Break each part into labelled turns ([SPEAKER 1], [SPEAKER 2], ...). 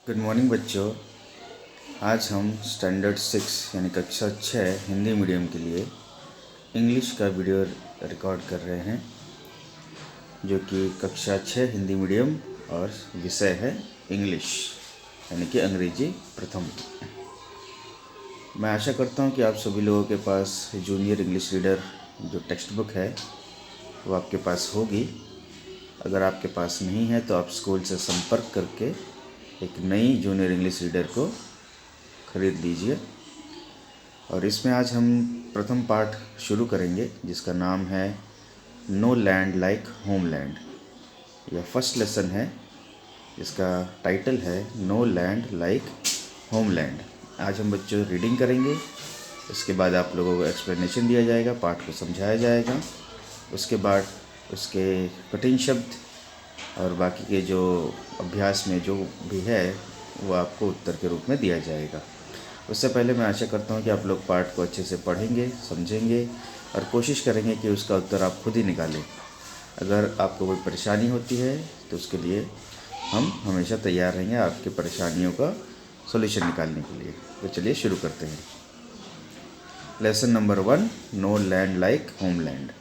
[SPEAKER 1] Good morning बच्चों। आज हम स्टैंडर्ड 6 यानी कक्षा 6 हिंदी मीडियम के लिए इंग्लिश का वीडियो रिकॉर्ड कर रहे हैं, जो कि कक्षा 6 हिंदी मीडियम और विषय है इंग्लिश यानी कि अंग्रेजी प्रथम। मैं आशा करता हूं कि आप सभी लोगों के पास जूनियर इंग्लिश रीडर जो टेक्स्ट बुक है वो आपके पास होगी। अगर आपके पास नहीं है तो आप स्कूल से संपर्क करके एक नई जूनियर इंग्लिश रीडर को खरीद लीजिए। और इसमें आज हम प्रथम पाठ शुरू करेंगे जिसका नाम है नो लैंड लाइक होमलैंड। यह फर्स्ट लेसन है, इसका टाइटल है नो लैंड लाइक होमलैंड। आज हम बच्चों रीडिंग करेंगे, उसके बाद आप लोगों को एक्सप्लेनेशन दिया जाएगा, पाठ को समझाया जाएगा। उसके बाद उसके कठिन शब्द और बाकी के जो अभ्यास में जो भी है वो आपको उत्तर के रूप में दिया जाएगा। उससे पहले मैं आशा करता हूँ कि आप लोग पाठ को अच्छे से पढ़ेंगे, समझेंगे और कोशिश करेंगे कि उसका उत्तर आप खुद ही निकालें। अगर आपको कोई परेशानी होती है तो उसके लिए हम हमेशा तैयार रहेंगे आपकी परेशानियों का सॉल्यूशन निकालने के लिए। तो चलिए शुरू करते हैं। Lesson number 1, no land like homeland.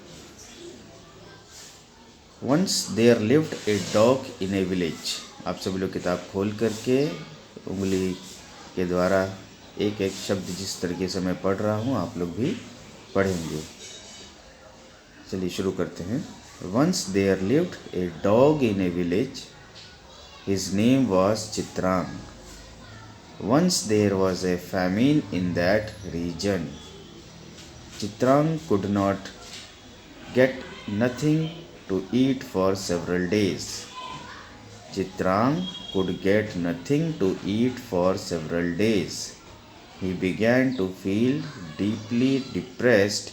[SPEAKER 1] Once there lived a dog in a village. आप सभी लोग किताब खोल करके उंगली के द्वारा एक एक शब्द जिस तरीके से मैं पढ़ रहा हूँ आप लोग भी पढ़ेंगे। चलिए शुरू करते हैं। Once there lived a dog in a village, his name was Chitrang. Once there was a famine in that region. Chitrang could not get nothing to eat for several days. Chitrang could get nothing to eat for several days. He began to feel deeply depressed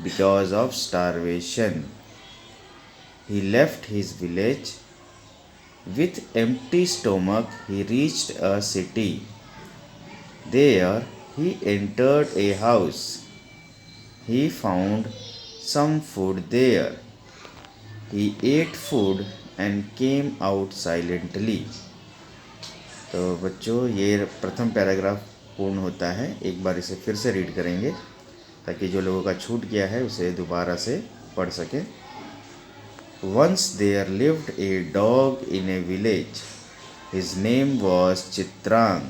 [SPEAKER 1] because of starvation. He left his village. With empty stomach, he reached a city. There, he entered a house. He found some food there. He ate food and came out silently. तो बच्चों ये प्रथम paragraph पूर्ण होता है। एक बार इसे फिर से रीड करेंगे ताकि जो लोगों का छूट गया है उसे दोबारा से पढ़ सकें। Once there lived a dog in a village. His name was Chitrang.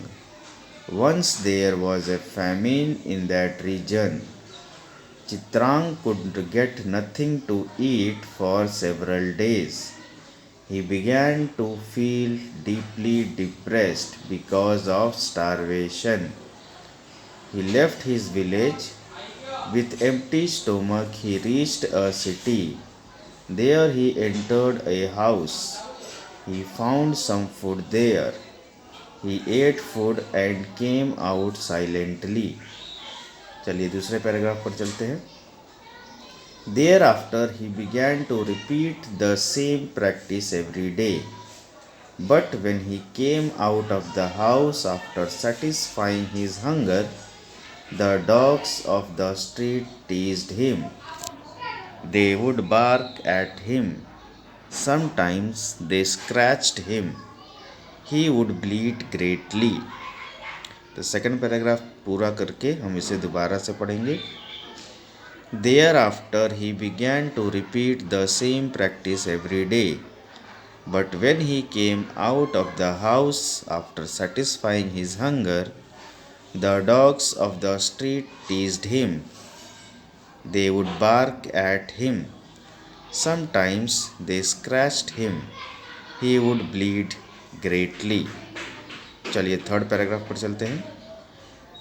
[SPEAKER 1] Once there was a famine in that region. Chitrang could get nothing to eat for several days. He began to feel deeply depressed because of starvation. He left his village. With empty stomach, he reached a city. There he entered a house. He found some food there. He ate food and came out silently. चलिए दूसरे paragraph पर चलते हैं। Thereafter he began to repeat the same practice every day. But when he came out of the house after satisfying his hunger, the dogs of the street teased him. They would bark at him. Sometimes they scratched him. He would bleed greatly. तो second paragraph पूरा करके हम इसे दोबारा से पढ़ेंगे। Thereafter he began to repeat the same practice every day. But when he came out of the house after satisfying his hunger, the dogs of the street teased him. They would bark at him. Sometimes they scratched him. He would bleed greatly. चलिए third paragraph पर चलते हैं।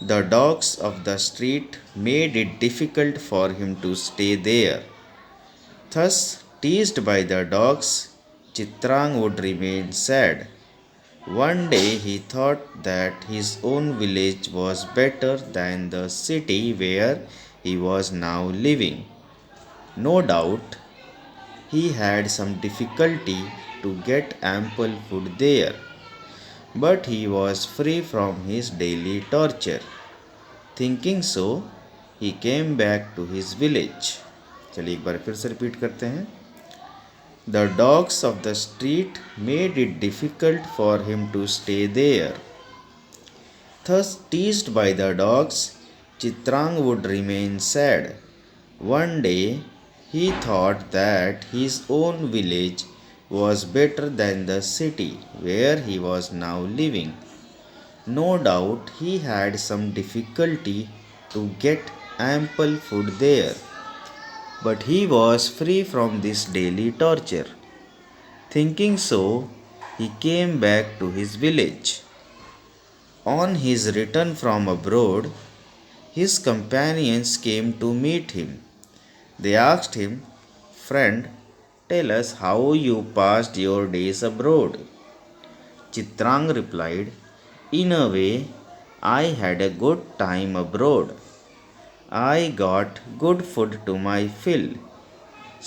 [SPEAKER 1] The dogs of the street made it difficult for him to stay there. Thus, teased by the dogs, Chitrang would remain sad. One day he thought that his own village was better than the city where he was now living. No doubt, he had some difficulty to get ample food there. But he was free from his daily torture. Thinking so, he came back to his village. चलिए एक बार फिर से repeat करते हैं। The dogs of the street made it difficult for him to stay there. Thus teased by the dogs, Chitrang would remain sad. One day he thought that his own village was better than the city where he was now living. No doubt he had some difficulty to get ample food there, but he was free from this daily torture. Thinking so, he came back to his village. On his return from abroad, his companions came to meet him. They asked him, "Friend, tell us how you passed your days abroad." Chitrang replied, "In a way, I had a good time abroad. I got good food to my fill.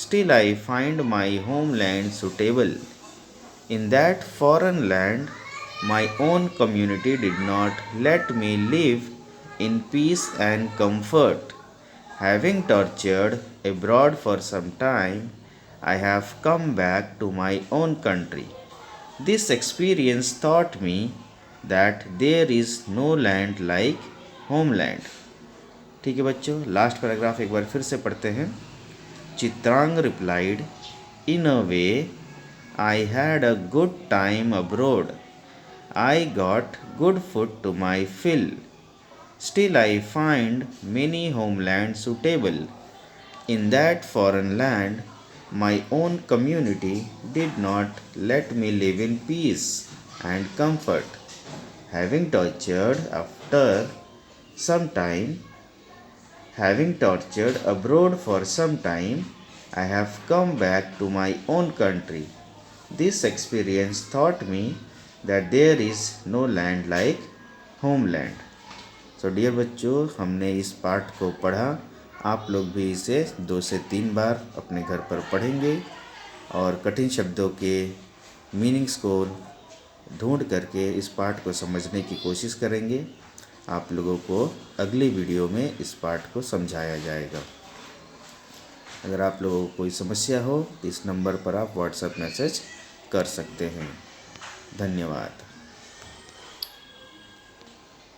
[SPEAKER 1] Still, I find my homeland suitable. In that foreign land, my own community did not let me live in peace and comfort. Having tortured abroad for some time, I have come back to my own country. This experience taught me that there is no land like homeland." ठीक है बच्चों, last paragraph एक बार फिर से पढ़ते हैं. Chitrang replied, "In a way, I had a good time abroad. I got good food to my fill. Still, I find many homelands suitable. In that foreign land, my own community did not let me live in peace and comfort. Having tortured abroad for some time, I have come back to my own country. This experience taught me that there is no land like homeland." So dear बच्चों, हमने इस पाठ को पढ़ा. आप लोग भी इसे 2 से 3 बार अपने घर पर पढ़ेंगे और कठिन शब्दों के मीनिंग्स को ढूंढ करके इस पाठ को समझने की कोशिश करेंगे. आप लोगों को अगली वीडियो में इस पाठ को समझाया जाएगा. अगर आप लोगों को कोई समस्या हो, इस नंबर पर आप व्हाट्सएप मैसेज कर सकते हैं. धन्यवाद.